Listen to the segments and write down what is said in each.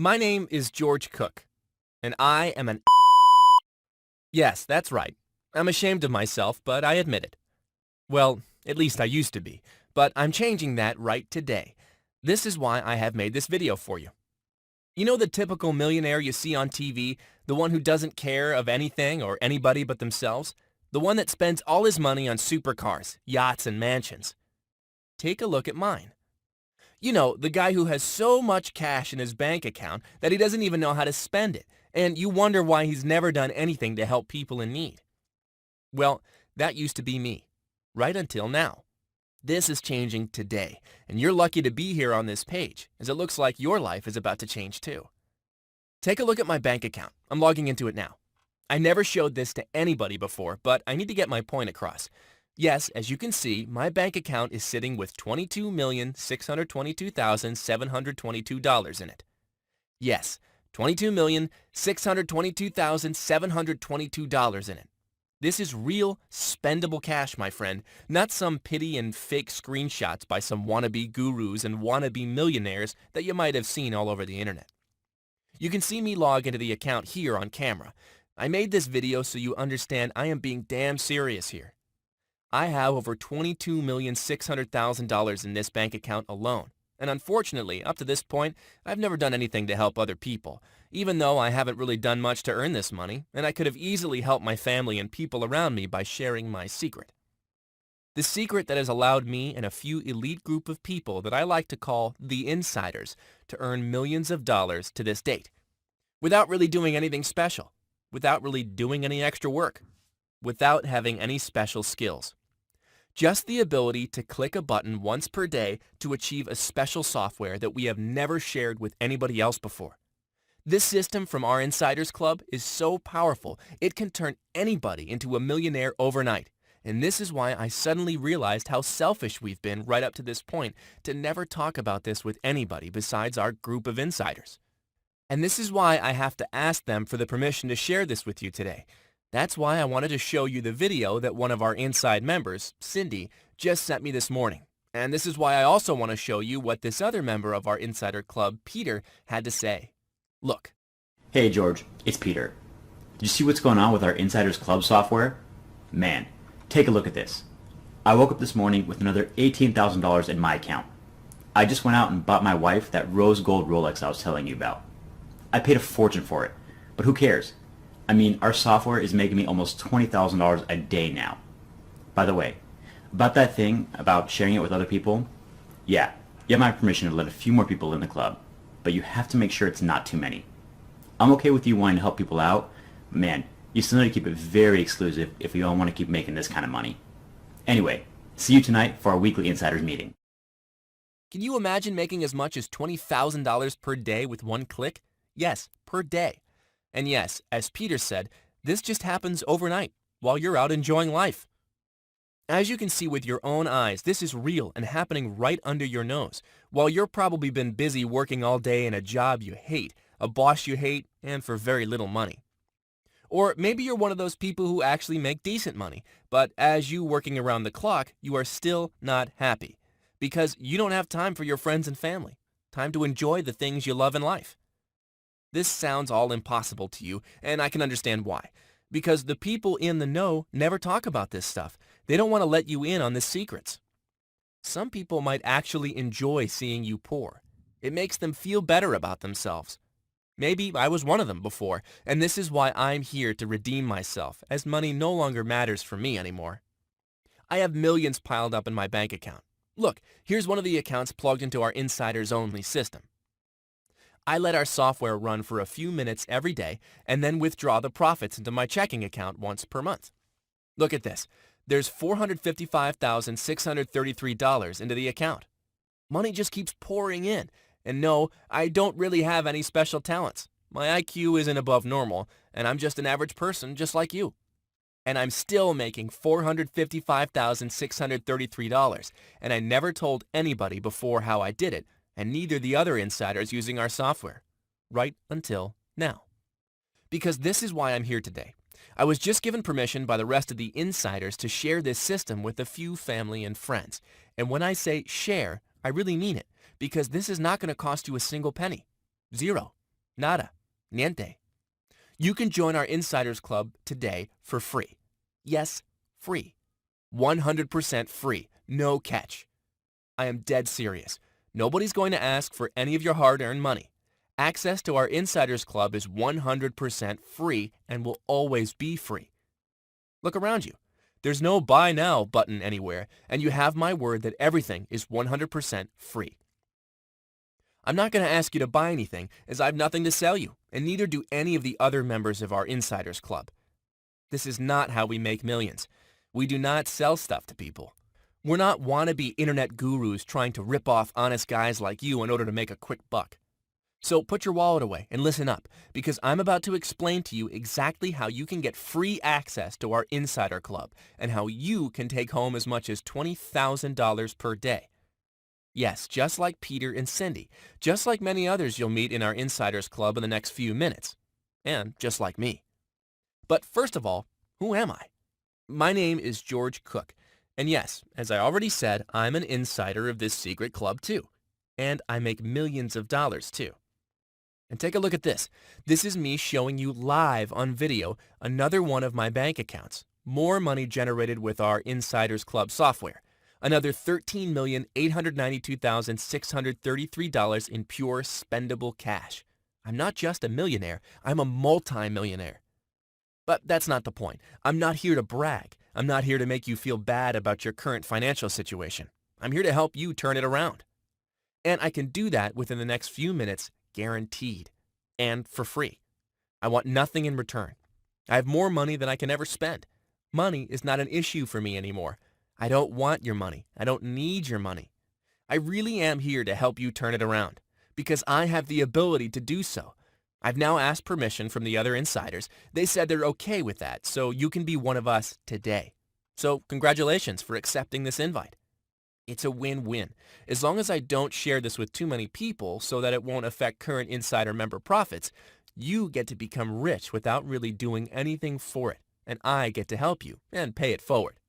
My name is George Cook, and I am an Yes, that's right. I'm ashamed of myself, but I admit it. Well, at least I used to be, but I'm changing that right today. This is why I have made this video for you. You know the typical millionaire you see on TV, the one who doesn't care of anything or anybody but themselves? The one that spends all his money on supercars, yachts, and mansions. Take a look at mine. You know, the guy who has so much cash in his bank account that he doesn't even know how to spend it, and you wonder why he's never done anything to help people in need. Well, that used to be me, right until now. This is changing today, and you're lucky to be here on this page, as it looks like your life is about to change too. Take a look at my bank account. I'm logging into it now. I never showed this to anybody before, but I need to get my point across. Yes, as you can see, my bank account is sitting with $22,622,722 in it. Yes, $22,622,722 in it. This is real, spendable cash, my friend, not some pity and fake screenshots by some wannabe gurus and wannabe millionaires that you might have seen all over the internet. You can see me log into the account here on camera. I made this video so you understand I am being damn serious here. I have over $22,600,000 in this bank account alone, and unfortunately, up to this point, I've never done anything to help other people, even though I haven't really done much to earn this money, and I could have easily helped my family and people around me by sharing my secret. The secret that has allowed me and a few elite group of people that I like to call the insiders to earn millions of dollars to this date, without really doing anything special, without really doing any extra work, without having any special skills. Just the ability to click a button once per day to achieve a special software that we have never shared with anybody else before. This system from our Insiders Club is so powerful, it can turn anybody into a millionaire overnight. And this is why I suddenly realized how selfish we've been right up to this point to never talk about this with anybody besides our group of insiders. And this is why I have to ask them for the permission to share this with you today. That's why I wanted to show you the video that one of our inside members, Cindy, just sent me this morning. And this is why I also want to show you what this other member of our Insider Club, Peter, had to say. Look. Hey George, it's Peter. Did you see what's going on with our Insiders Club software? Man, take a look at this. I woke up this morning with another $18,000 in my account. I just went out and bought my wife that rose gold Rolex I was telling you about. I paid a fortune for it, but who cares? I mean, our software is making me almost $20,000 a day now. By the way, about that thing about sharing it with other people, yeah, you have my permission to let a few more people in the club, but you have to make sure it's not too many. I'm okay with you wanting to help people out, but man, you still need to keep it very exclusive if you don't want to keep making this kind of money. Anyway, see you tonight for our weekly insiders meeting. Can you imagine making as much as $20,000 per day with one click? Yes, per day. And yes, as Peter said, this just happens overnight while you're out enjoying life. As you can see with your own eyes, this is real and happening right under your nose, while you're probably been busy working all day in a job you hate, a boss you hate, and for very little money. Or maybe you're one of those people who actually make decent money, but as you working around the clock, you are still not happy, because you don't have time for your friends and family, time to enjoy the things you love in life. This sounds all impossible to you, and I can understand why. Because the people in the know never talk about this stuff. They don't want to let you in on the secrets. Some people might actually enjoy seeing you poor. It makes them feel better about themselves. Maybe I was one of them before, and this is why I'm here to redeem myself, as money no longer matters for me anymore. I have millions piled up in my bank account. Look, here's one of the accounts plugged into our insiders-only system. I let our software run for a few minutes every day and then withdraw the profits into my checking account once per month. Look at this. There's $455,633 into the account. Money just keeps pouring in. And no, I don't really have any special talents. My IQ isn't above normal, and I'm just an average person just like you. And I'm still making $455,633, and I never told anybody before how I did it, and neither the other insiders using our software, right until now. Because this is why I'm here today. I was just given permission by the rest of the insiders to share this system with a few family and friends. And when I say share, I really mean it, because this is not going to cost you a single penny. Zero. Nada. Niente. You can join our Insiders Club today for free. Yes, free. 100% free. No catch. I am dead serious. Nobody's going to ask for any of your hard-earned money. Access to our Insiders Club is 100% free and will always be free. Look around you. There's no Buy Now button anywhere, and you have my word that everything is 100% free. I'm not going to ask you to buy anything, as I have nothing to sell you, and neither do any of the other members of our Insiders Club. This is not how we make millions. We do not sell stuff to people. We're not wannabe internet gurus trying to rip off honest guys like you in order to make a quick buck. So put your wallet away and listen up, because I'm about to explain to you exactly how you can get free access to our Insider Club and how you can take home as much as $20,000 per day. Yes, just like Peter and Cindy, just like many others you'll meet in our Insiders Club in the next few minutes, and just like me. But first of all, who am I? My name is George Cook, and yes, as I already said, I'm an insider of this secret club too, and I make millions of dollars too. And take a look at this. This is me showing you live on video another one of my bank accounts. More money generated with our Insiders Club software. Another $13,892,633 in pure spendable cash. I'm not just a millionaire, I'm a multi-millionaire. But that's not the point. I'm not here to brag. I'm not here to make you feel bad about your current financial situation. I'm here to help you turn it around. And I can do that within the next few minutes, guaranteed. And for free. I want nothing in return. I have more money than I can ever spend. Money is not an issue for me anymore. I don't want your money. I don't need your money. I really am here to help you turn it around, because I have the ability to do so. I've now asked permission from the other insiders. They said they're okay with that, so you can be one of us today. So congratulations for accepting this invite. It's a win-win. As long as I don't share this with too many people so that it won't affect current insider member profits, you get to become rich without really doing anything for it, and I get to help you and pay it forward.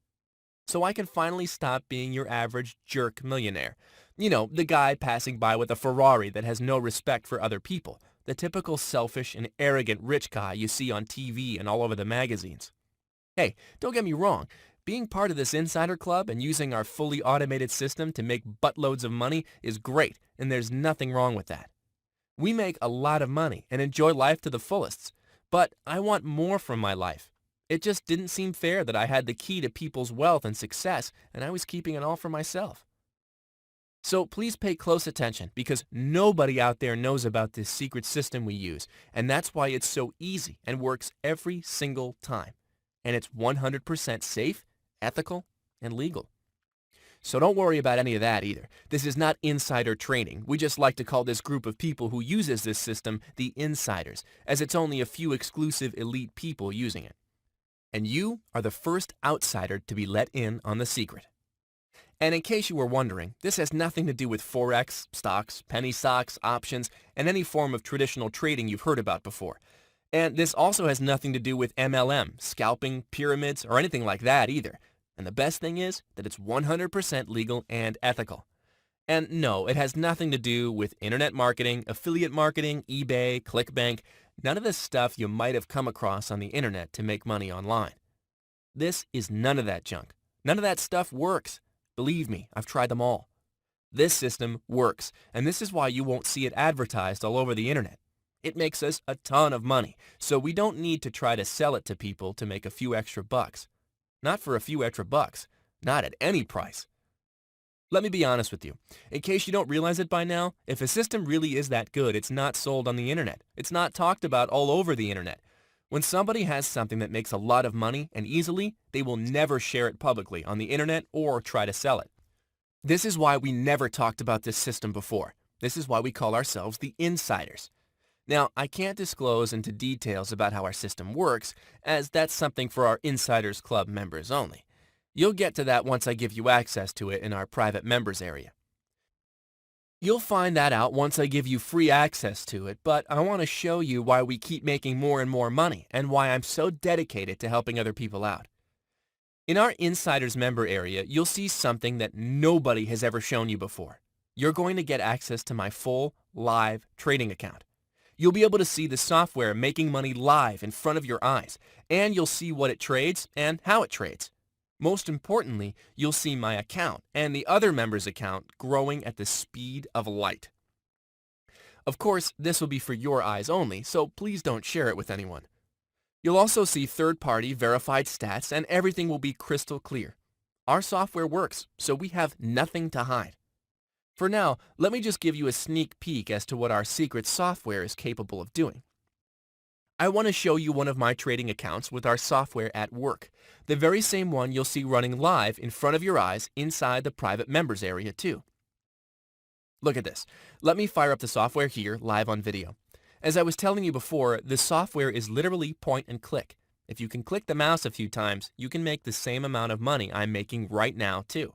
So I can finally stop being your average jerk millionaire. You know, the guy passing by with a Ferrari that has no respect for other people. The typical selfish and arrogant rich guy you see on TV and all over the magazines. Hey, don't get me wrong. Being part of this insider club and using our fully automated system to make buttloads of money is great, and there's nothing wrong with that. We make a lot of money and enjoy life to the fullest, but I want more from my life. It just didn't seem fair that I had the key to people's wealth and success, and I was keeping it all for myself. So please pay close attention, because nobody out there knows about this secret system we use, and that's why it's so easy and works every single time. And it's 100% safe, ethical, and legal. So don't worry about any of that either. This is not insider trading. We just like to call this group of people who uses this system the insiders, as it's only a few exclusive elite people using it. And you are the first outsider to be let in on the secret. And in case you were wondering, this has nothing to do with Forex, stocks, penny stocks, options, and any form of traditional trading you've heard about before. And this also has nothing to do with MLM, scalping, pyramids, or anything like that either. And the best thing is that it's 100% legal and ethical. And no, it has nothing to do with internet marketing, affiliate marketing, eBay, ClickBank, none of the stuff you might have come across on the internet to make money online. This is none of that junk. None of that stuff works. Believe me, I've tried them all. This system works, and this is why you won't see it advertised all over the internet. It makes us a ton of money, so we don't need to try to sell it to people to make a few extra bucks. Not for a few extra bucks. Not at any price. Let me be honest with you. In case you don't realize it by now, if a system really is that good, it's not sold on the internet. It's not talked about all over the internet. When somebody has something that makes a lot of money and easily, they will never share it publicly on the internet or try to sell it. This is why we never talked about this system before. This is why we call ourselves the insiders. Now, I can't disclose into details about how our system works, as that's something for our Insiders Club members only. You'll get to that once I give you access to it in our private members area. You'll find that out once I give you free access to it, but I want to show you why we keep making more and more money and why I'm so dedicated to helping other people out. In our Insiders member area, you'll see something that nobody has ever shown you before. You're going to get access to my full, live trading account. You'll be able to see the software making money live in front of your eyes, and you'll see what it trades and how it trades. Most importantly, you'll see my account and the other member's account growing at the speed of light. Of course, this will be for your eyes only, so please don't share it with anyone. You'll also see third-party verified stats, and everything will be crystal clear. Our software works, so we have nothing to hide. For now, let me just give you a sneak peek as to what our secret software is capable of doing. I want to show you one of my trading accounts with our software at work, the very same one you'll see running live in front of your eyes inside the private members area too. Look at this. Let me fire up the software here live on video. As I was telling you before, the software is literally point and click. If you can click the mouse a few times, you can make the same amount of money I'm making right now too.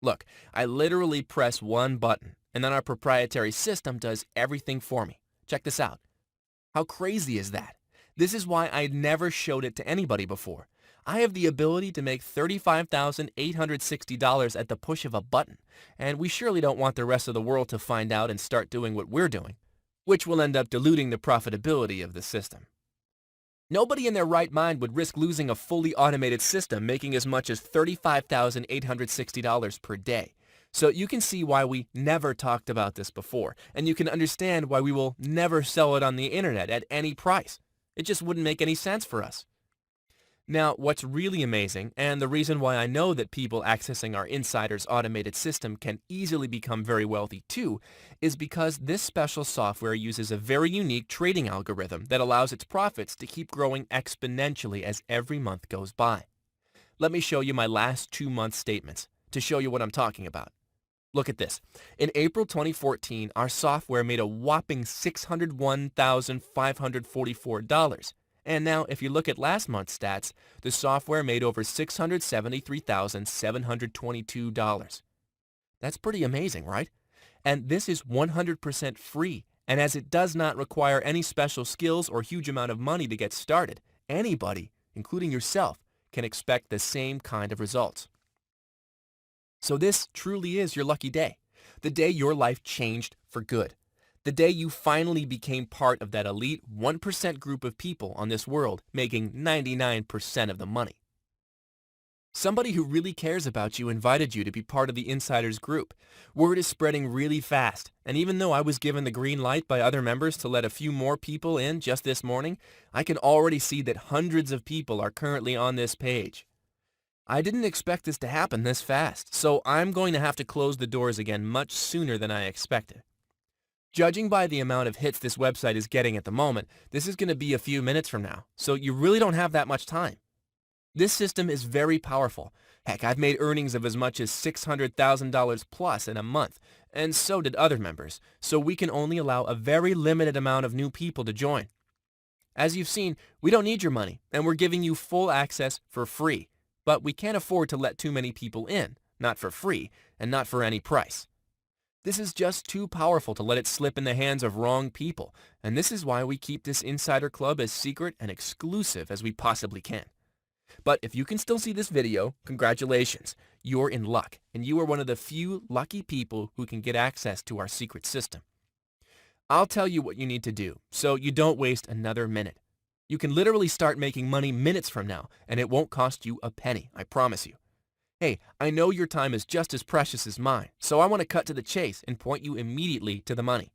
Look, I literally press one button, and then our proprietary system does everything for me. Check this out. How crazy is that? This is why I never showed it to anybody before. I have the ability to make $35,860 at the push of a button, and we surely don't want the rest of the world to find out and start doing what we're doing, which will end up diluting the profitability of the system. Nobody in their right mind would risk losing a fully automated system making as much as $35,860 per day. So you can see why we never talked about this before, and you can understand why we will never sell it on the internet at any price. It just wouldn't make any sense for us. Now, what's really amazing, and the reason why I know that people accessing our insider's automated system can easily become very wealthy too, is because this special software uses a very unique trading algorithm that allows its profits to keep growing exponentially as every month goes by. Let me show you my last 2-month statements to show you what I'm talking about. Look at this. In April 2014, our software made a whopping $601,544. And now, if you look at last month's stats, the software made over $673,722. That's pretty amazing, right? And this is 100% free. And as it does not require any special skills or huge amount of money to get started, anybody, including yourself, can expect the same kind of results. So this truly is your lucky day, the day your life changed for good. The day you finally became part of that elite 1% group of people on this world making 99% of the money. Somebody who really cares about you invited you to be part of the Insiders group. Word is spreading really fast, and even though I was given the green light by other members to let a few more people in just this morning, I can already see that hundreds of people are currently on this page. I didn't expect this to happen this fast, so I'm going to have to close the doors again much sooner than I expected. Judging by the amount of hits this website is getting at the moment, this is going to be a few minutes from now, so you really don't have that much time. This system is very powerful. Heck, I've made earnings of as much as $600,000 plus in a month, and so did other members, so we can only allow a very limited amount of new people to join. As you've seen, we don't need your money, and we're giving you full access for free, but we can't afford to let too many people in, not for free, and not for any price. This is just too powerful to let it slip in the hands of wrong people, and this is why we keep this Insider Club as secret and exclusive as we possibly can. But if you can still see this video, congratulations, you're in luck, and you are one of the few lucky people who can get access to our secret system. I'll tell you what you need to do, so you don't waste another minute. You can literally start making money minutes from now, and it won't cost you a penny, I promise you. Hey, I know your time is just as precious as mine, so I want to cut to the chase and point you immediately to the money.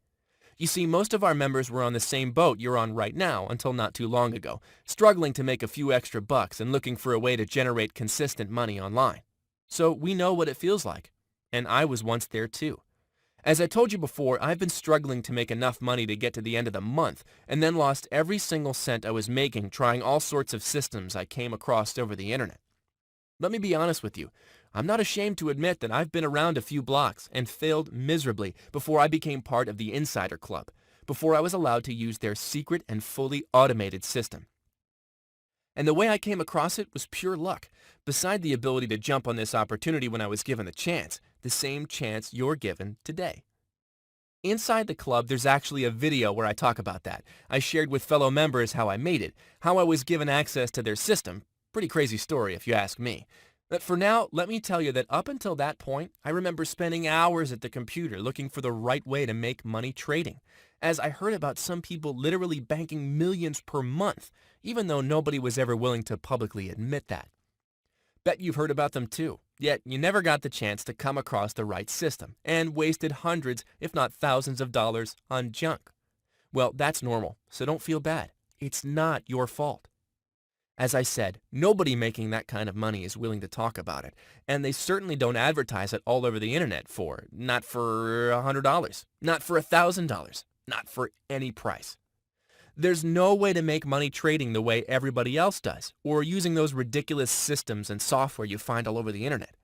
You see, most of our members were on the same boat you're on right now until not too long ago, struggling to make a few extra bucks and looking for a way to generate consistent money online. So we know what it feels like, and I was once there too. As I told you before, I've been struggling to make enough money to get to the end of the month, and then lost every single cent I was making trying all sorts of systems I came across over the internet. Let me be honest with you. I'm not ashamed to admit that I've been around a few blocks and failed miserably before I became part of the Insider Club, before I was allowed to use their secret and fully automated system. And the way I came across it was pure luck, beside the ability to jump on this opportunity when I was given the chance, the same chance you're given today. Inside the club, there's actually a video where I talk about that. I shared with fellow members how I made it, how I was given access to their system. Pretty crazy story if you ask me. But for now, let me tell you that up until that point, I remember spending hours at the computer looking for the right way to make money trading, as I heard about some people literally banking millions per month, even though nobody was ever willing to publicly admit that. Bet you've heard about them too, yet you never got the chance to come across the right system, and wasted hundreds, if not thousands of dollars on junk. Well, that's normal, so don't feel bad. It's not your fault. As I said, nobody making that kind of money is willing to talk about it, and they certainly don't advertise it all over the internet not for $100, not for $1,000, not for any price. There's no way to make money trading the way everybody else does, or using those ridiculous systems and software you find all over the internet.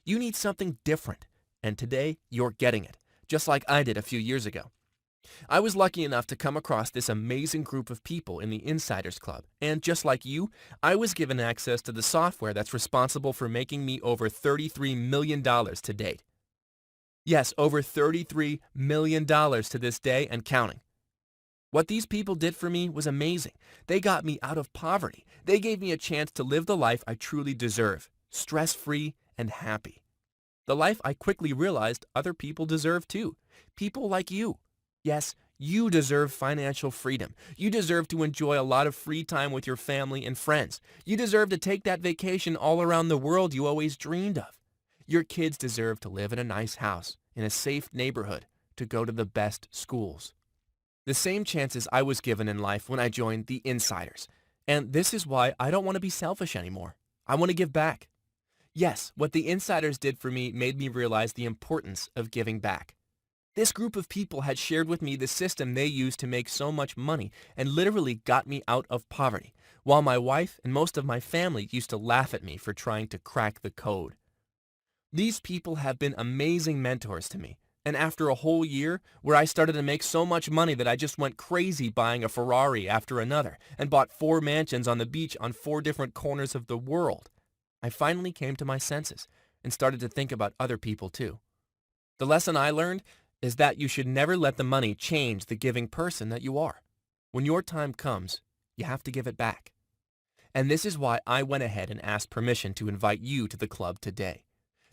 You need something different, and today you're getting it, just like I did a few years ago. I was lucky enough to come across this amazing group of people in the Insiders Club, and just like you, I was given access to the software that's responsible for making me over $33 million to date. Yes, over $33 million to this day and counting. What these people did for me was amazing. They got me out of poverty. They gave me a chance to live the life I truly deserve, stress-free and happy. The life I quickly realized other people deserve too. People like you. Yes, you deserve financial freedom. You deserve to enjoy a lot of free time with your family and friends. You deserve to take that vacation all around the world you always dreamed of. Your kids deserve to live in a nice house, in a safe neighborhood, to go to the best schools. The same chances I was given in life when I joined the Insiders. And this is why I don't want to be selfish anymore. I want to give back. Yes, what the Insiders did for me made me realize the importance of giving back. This group of people had shared with me the system they used to make so much money and literally got me out of poverty, while my wife and most of my family used to laugh at me for trying to crack the code. These people have been amazing mentors to me, and after a whole year where I started to make so much money that I just went crazy buying a Ferrari after another and bought 4 mansions on the beach on 4 different corners of the world, I finally came to my senses and started to think about other people too. The lesson I learned is that you should never let the money change the giving person that you are. When your time comes, you have to give it back. And this is why I went ahead and asked permission to invite you to the club today.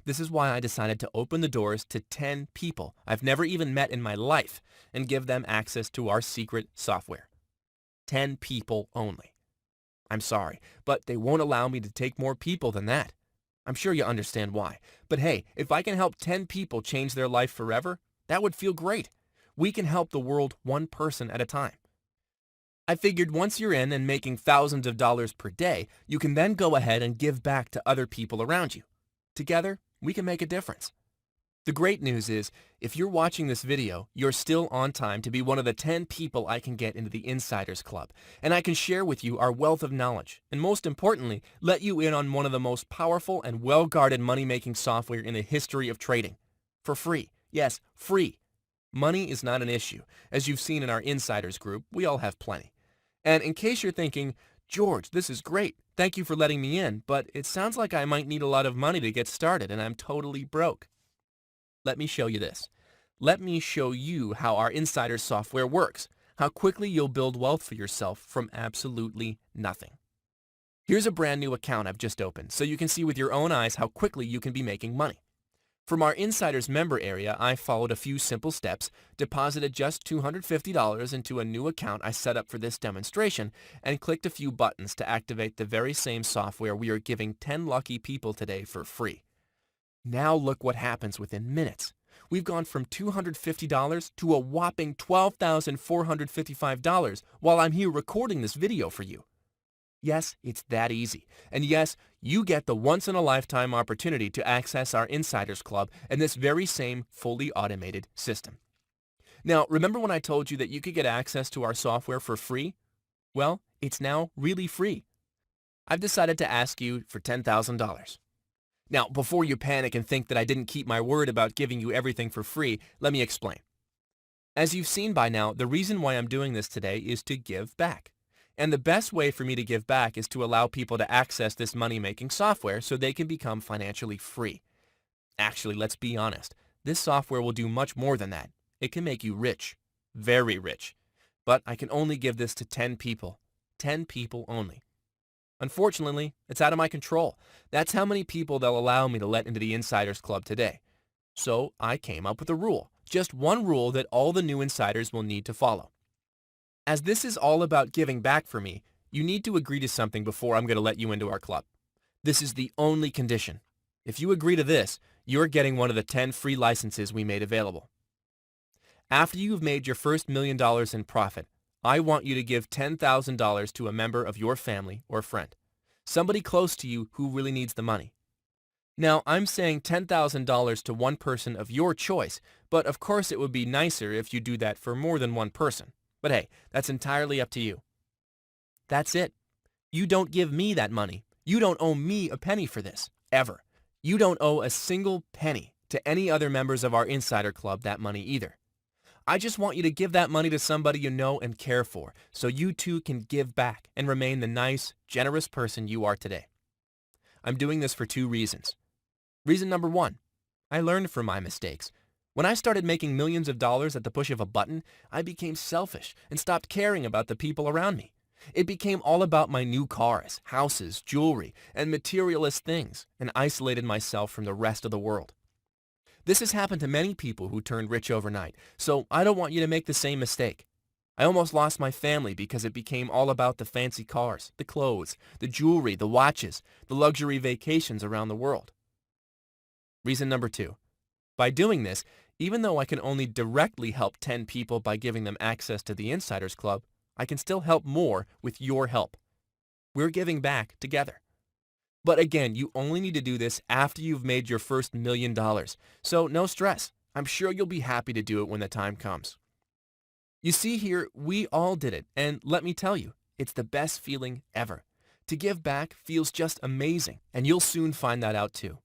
This is why I decided to open the doors to 10 people I've never even met in my life and give them access to our secret software. 10 people only. I'm sorry, but they won't allow me to take more people than that. I'm sure you understand why. But hey, if I can help 10 people change their life forever, that would feel great. We can help the world one person at a time. I figured once you're in and making thousands of dollars per day, you can then go ahead and give back to other people around you. Together, we can make a difference. The great news is, if you're watching this video, you're still on time to be one of the 10 people I can get into the Insiders Club, and I can share with you our wealth of knowledge, and most importantly, let you in on one of the most powerful and well-guarded money-making software in the history of trading. For free. Yes, free. Money is not an issue. As you've seen in our Insiders group, we all have plenty. And in case you're thinking, George, this is great. Thank you for letting me in, but it sounds like I might need a lot of money to get started and I'm totally broke. Let me show you this. Let me show you how our Insider software works, how quickly you'll build wealth for yourself from absolutely nothing. Here's a brand new account I've just opened, so you can see with your own eyes how quickly you can be making money. From our Insiders member area, I followed a few simple steps, deposited just $250 into a new account I set up for this demonstration, and clicked a few buttons to activate the very same software we are giving 10 lucky people today for free. Now look what happens within minutes. We've gone from $250 to a whopping $12,455 while I'm here recording this video for you. Yes, it's that easy. And yes, you get the once-in-a-lifetime opportunity to access our Insiders Club and this very same fully automated system. Now, remember when I told you that you could get access to our software for free? Well, it's now really free. I've decided to ask you for $10,000. Now, before you panic and think that I didn't keep my word about giving you everything for free, let me explain. As you've seen by now, the reason why I'm doing this today is to give back. And the best way for me to give back is to allow people to access this money-making software so they can become financially free. Actually, let's be honest. This software will do much more than that. It can make you rich. Very rich. But I can only give this to 10 people. 10 people only. Unfortunately, it's out of my control. That's how many people they'll allow me to let into the Insiders Club today. So I came up with a rule, just one rule that all the new insiders will need to follow. As this is all about giving back for me, you need to agree to something before I'm going to let you into our club. This is the only condition. If you agree to this, you're getting one of the 10 free licenses we made available. After you've made your first $1,000,000 in profit, I want you to give $10,000 to a member of your family or friend, somebody close to you who really needs the money. Now, I'm saying $10,000 to one person of your choice, but of course it would be nicer if you do that for more than one person. But hey, that's entirely up to you. That's it. You don't give me that money. You don't owe me a penny for this, ever. You don't owe a single penny to any other members of our Insider Club that money either. I just want you to give that money to somebody you know and care for, so you too can give back and remain the nice, generous person you are today. I'm doing this for 2 reasons. Reason number 1, I learned from my mistakes. When I started making millions of dollars at the push of a button, I became selfish and stopped caring about the people around me. It became all about my new cars, houses, jewelry, and materialist things, and isolated myself from the rest of the world. This has happened to many people who turned rich overnight, so I don't want you to make the same mistake. I almost lost my family because it became all about the fancy cars, the clothes, the jewelry, the watches, the luxury vacations around the world. Reason number 2. By doing this, even though I can only directly help 10 people by giving them access to the Insiders Club, I can still help more with your help. We're giving back together. But again, you only need to do this after you've made your first $1,000,000, so no stress. I'm sure you'll be happy to do it when the time comes. You see here, we all did it, and let me tell you, it's the best feeling ever. To give back feels just amazing, and you'll soon find that out too.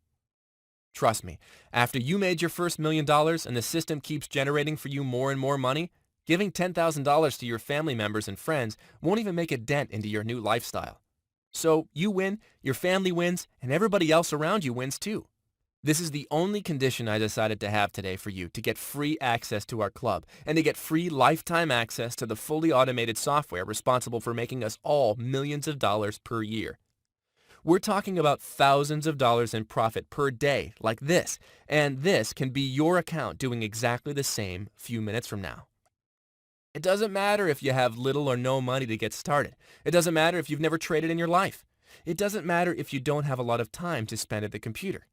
Trust me, after you made your first $1,000,000 and the system keeps generating for you more and more money, giving $10,000 to your family members and friends won't even make a dent into your new lifestyle. So you win, your family wins, and everybody else around you wins too. This is the only condition I decided to have today for you to get free access to our club and to get free lifetime access to the fully automated software responsible for making us all millions of dollars per year. We're talking about thousands of dollars in profit per day like this, and this can be your account doing exactly the same a few minutes from now. It doesn't matter if you have little or no money to get started. It doesn't matter if you've never traded in your life. It doesn't matter if you don't have a lot of time to spend at the computer.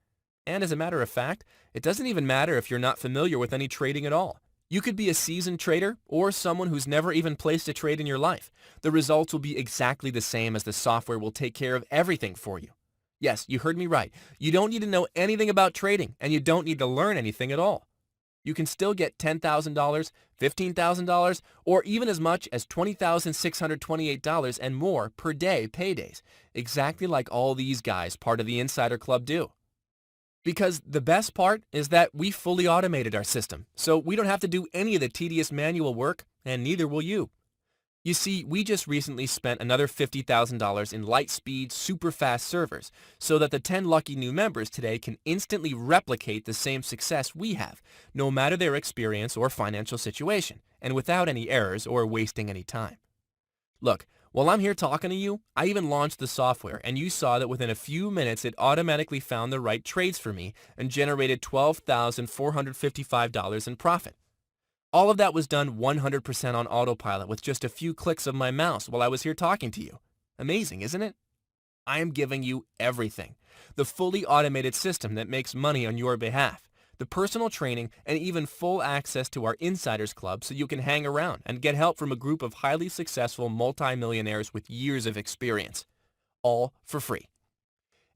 And as a matter of fact, it doesn't even matter if you're not familiar with any trading at all. You could be a seasoned trader or someone who's never even placed a trade in your life. The results will be exactly the same as the software will take care of everything for you. Yes, you heard me right. You don't need to know anything about trading, and you don't need to learn anything at all. You can still get $10,000, $15,000, or even as much as $20,628 and more per day paydays, exactly like all these guys part of the Insider Club do. Because the best part is that we fully automated our system, so we don't have to do any of the tedious manual work, and neither will you. You see, we just recently spent another $50,000 in light-speed, super-fast servers so that the 10 lucky new members today can instantly replicate the same success we have, no matter their experience or financial situation, and without any errors or wasting any time. Look, while I'm here talking to you, I even launched the software, and you saw that within a few minutes it automatically found the right trades for me and generated $12,455 in profit. All of that was done 100% on autopilot with just a few clicks of my mouse while I was here talking to you. Amazing, isn't it? I am giving you everything. The fully automated system that makes money on your behalf, the personal training, and even full access to our Insiders Club so you can hang around and get help from a group of highly successful multimillionaires with years of experience. All for free.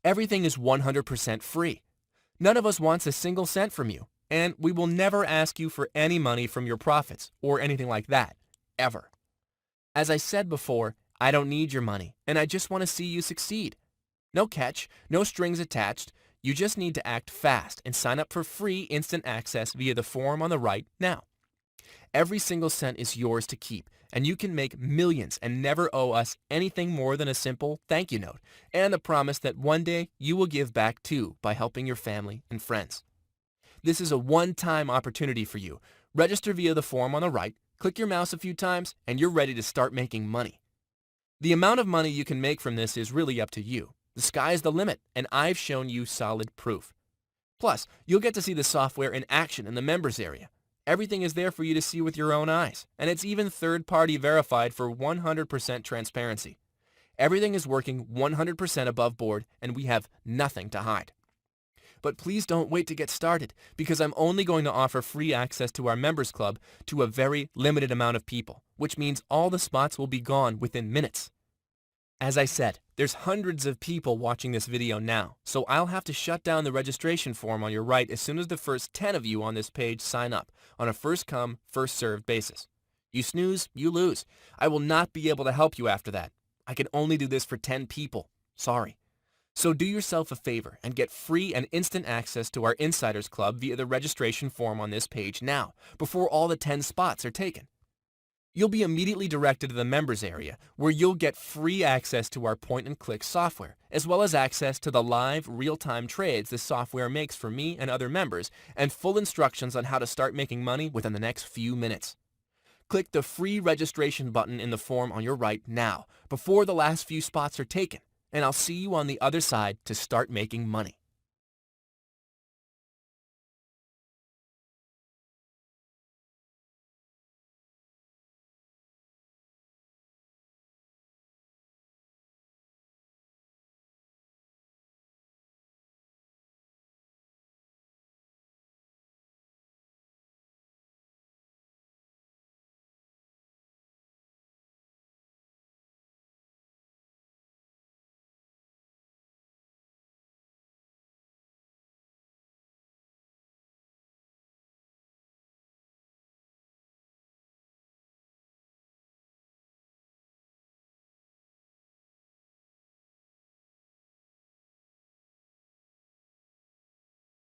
Everything is 100% free. None of us wants a single cent from you. And we will never ask you for any money from your profits or anything like that, ever. As I said before, I don't need your money, and I just want to see you succeed. No catch, no strings attached. You just need to act fast and sign up for free instant access via the form on the right now. Every single cent is yours to keep, and you can make millions and never owe us anything more than a simple thank you note and the promise that one day you will give back too by helping your family and friends. This is a one-time opportunity for you. Register via the form on the right, click your mouse a few times, and you're ready to start making money. The amount of money you can make from this is really up to you. The sky's the limit, and I've shown you solid proof. Plus, you'll get to see the software in action in the members area. Everything is there for you to see with your own eyes, and it's even third-party verified for 100% transparency. Everything is working 100% above board, and we have nothing to hide. But please don't wait to get started, because I'm only going to offer free access to our members club to a very limited amount of people, which means all the spots will be gone within minutes. As I said, there's hundreds of people watching this video now, so I'll have to shut down the registration form on your right as soon as the first 10 of you on this page sign up on a first-come, first-served basis. You snooze, you lose. I will not be able to help you after that. I can only do this for 10 people. Sorry. So do yourself a favor and get free and instant access to our Insiders Club via the registration form on this page now, before all the 10 spots are taken. You'll be immediately directed to the members area, where you'll get free access to our point-and-click software, as well as access to the live, real-time trades this software makes for me and other members, and full instructions on how to start making money within the next few minutes. Click the free registration button in the form on your right now, before the last few spots are taken, and I'll see you on the other side to start making money.